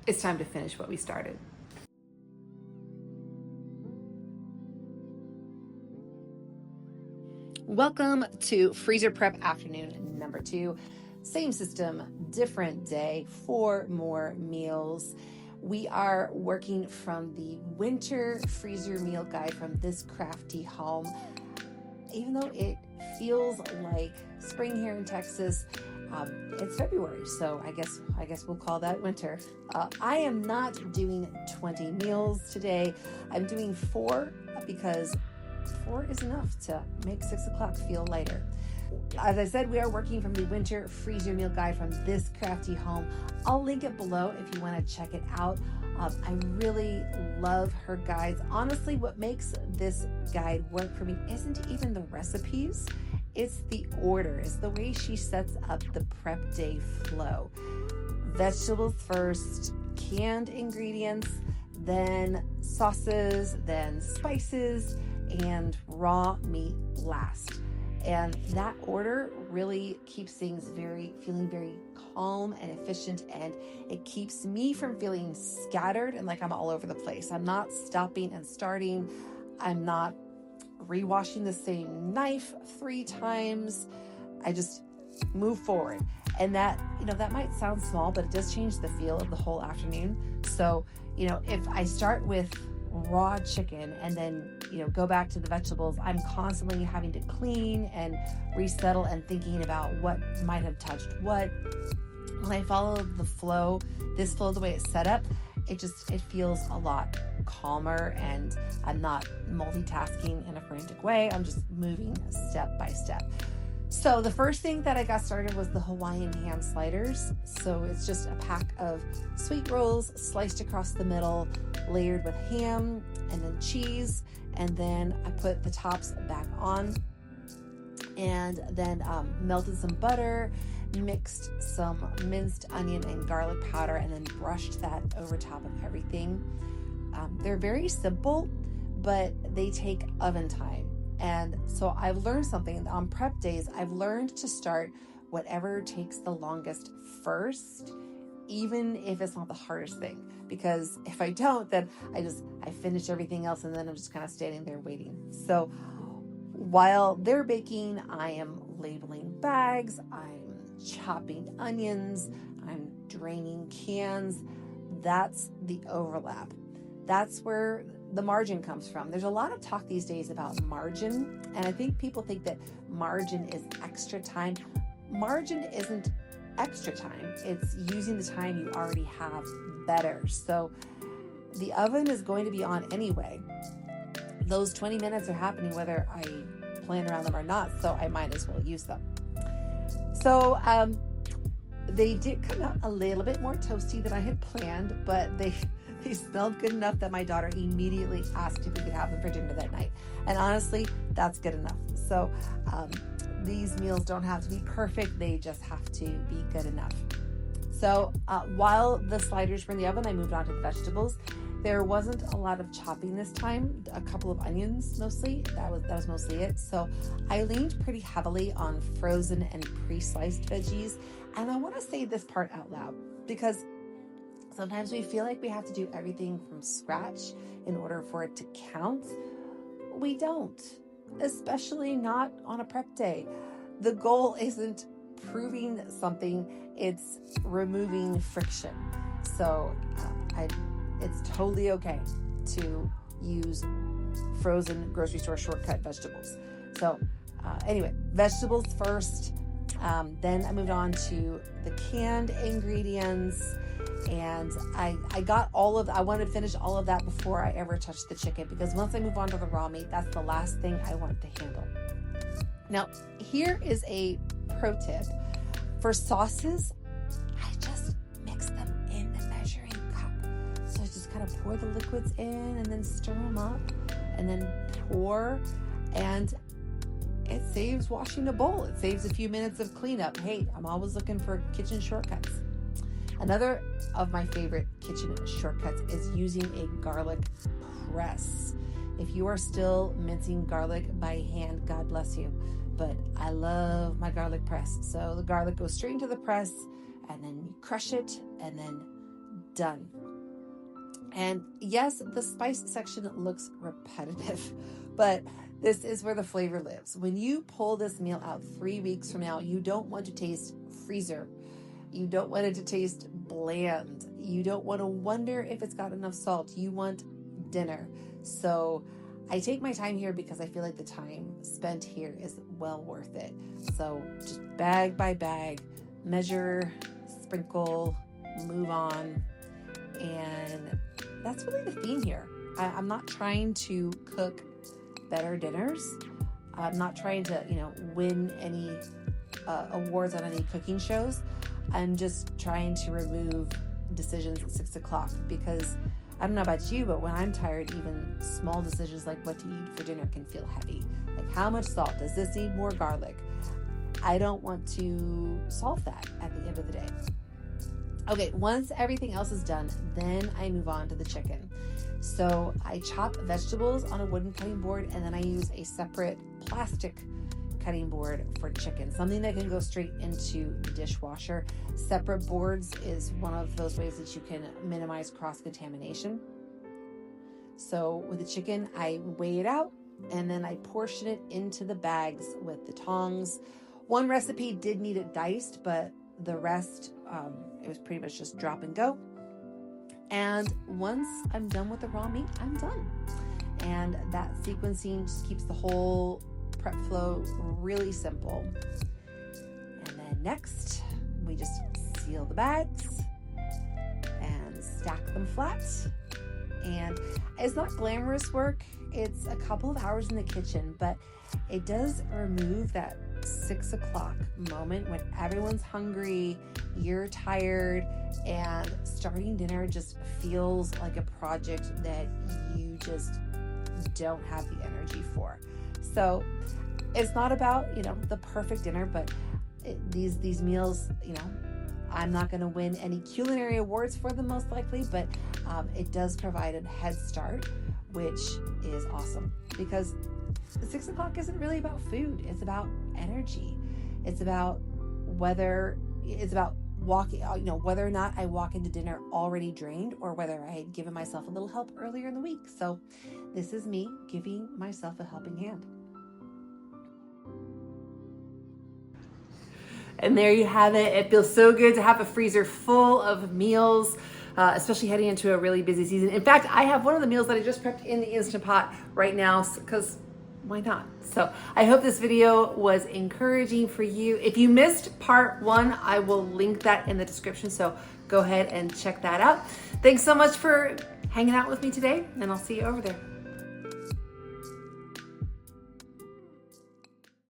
it's time to finish what we started. Welcome to Freezer Prep Afternoon number 2. Same system, different day, 4 more meals. We are working from the winter freezer meal guide from This Crafty Home. Even though it feels like spring here in Texas, it's February, so I guess we'll call that winter. I am not doing 20 meals today. I'm doing 4 because 4 is enough to make 6 o'clock feel lighter. As I said, we are working from the winter freezer meal guide from This Crafty Home. I'll link it below if you want to check it out. I really love her guides. Honestly, what makes this guide work for me isn't even the recipes. It's the order. It's the way she sets up the prep day flow. Vegetables first, canned ingredients, then sauces, then spices, and raw meat last. And that order really keeps things feeling very calm and efficient, and it keeps me from feeling scattered and like I'm all over the place. I'm not stopping and starting. I'm not rewashing the same knife 3 times. I just move forward. And that might sound small, but it does change the feel of the whole afternoon. So, if I start with raw chicken and then go back to the vegetables, I'm constantly having to clean and resettle and thinking about what might have touched what. When I follow the flow, the way it's set up, it feels a lot calmer, and I'm not multitasking in a frantic way. I'm just moving step by step. So the first thing that I got started was the Hawaiian ham sliders. So it's just a pack of sweet rolls sliced across the middle, layered with ham and then cheese. And then I put the tops back on, and then melted some butter, mixed some minced onion and garlic powder, and then brushed that over top of everything. They're very simple, but they take oven time. And so I've learned something on prep days. I've learned to start whatever takes the longest first, even if it's not the hardest thing. Because if I don't, then I finish everything else, and then I'm just kind of standing there waiting. So while they're baking, I am labeling bags, I'm chopping onions, I'm draining cans. That's the overlap. That's where the margin comes from. There's a lot of talk these days about margin, and I think people think that margin is extra time. Margin isn't extra time. It's using the time you already have better. So the oven is going to be on anyway. Those 20 minutes are happening whether I plan around them or not, so I might as well use them. So they did come out a little bit more toasty than I had planned, but they smelled good enough that my daughter immediately asked if we could have them for dinner that night. And honestly, that's good enough. So these meals don't have to be perfect. They just have to be good enough. So while the sliders were in the oven, I moved on to the vegetables. There wasn't a lot of chopping this time, a couple of onions mostly. That was mostly it. So I leaned pretty heavily on frozen and pre-sliced veggies. And I want to say this part out loud because sometimes we feel like we have to do everything from scratch in order for it to count. We don't, especially not on a prep day. The goal isn't proving something, it's removing friction. So it's totally okay to use frozen grocery store shortcut vegetables. So anyway, vegetables first. Then I moved on to the canned ingredients, and I got I wanted to finish all of that before I ever touched the chicken, because once I move on to the raw meat, that's the last thing I want to handle. Now, here is a pro tip. For sauces, I just mix them in the measuring cup. So I just kind of pour the liquids in and then stir them up and then pour, and it saves washing a bowl. It saves a few minutes of cleanup. Hey, I'm always looking for kitchen shortcuts. Another of my favorite kitchen shortcuts is using a garlic press. If you are still mincing garlic by hand, God bless you. But I love my garlic press. So the garlic goes straight into the press, and then you crush it, and then done. And yes, the spice section looks repetitive, but this is where the flavor lives. When you pull this meal out 3 weeks from now, you don't want to taste freezer. You don't want it to taste bland. You don't want to wonder if it's got enough salt. You want dinner. So I take my time here because I feel like the time spent here is well worth it. So just bag by bag, measure, sprinkle, move on. And that's really the theme here. I'm not trying to cook better dinners. I'm not trying to, win any awards on any cooking shows. I'm just trying to remove decisions at 6 o'clock because I don't know about you, but when I'm tired, even small decisions like what to eat for dinner can feel heavy. Like, how much salt? Does this need more garlic? I don't want to solve that at the end of the day. Okay, once everything else is done, then I move on to the chicken. So I chop vegetables on a wooden cutting board, and then I use a separate plastic cutting board for chicken, something that can go straight into the dishwasher. Separate boards is one of those ways that you can minimize cross-contamination. So with the chicken, I weigh it out, and then I portion it into the bags with the tongs. One recipe did need it diced, but the rest, it was pretty much just drop and go. And once I'm done with the raw meat, I'm done. And that sequencing just keeps the whole prep flow really simple. And then next, we just seal the bags and stack them flat. And it's not glamorous work. It's a couple of hours in the kitchen, but it does remove that 6 o'clock moment when everyone's hungry, you're tired, and starting dinner just feels like a project that you just don't have the energy for. So it's not about, the perfect dinner, but these meals, I'm not going to win any culinary awards for them most likely, but it does provide a head start, which is awesome because 6 o'clock isn't really about food. It's about energy. It's about whether or not I walk into dinner already drained or whether I had given myself a little help earlier in the week. So this is me giving myself a helping hand. And there you have it. It feels so good to have a freezer full of meals, especially heading into a really busy season. In fact, I have one of the meals that I just prepped in the Instant Pot right now because why not? So I hope this video was encouraging for you. If you missed part 1, I will link that in the description. So go ahead and check that out. Thanks so much for hanging out with me today, and I'll see you over there.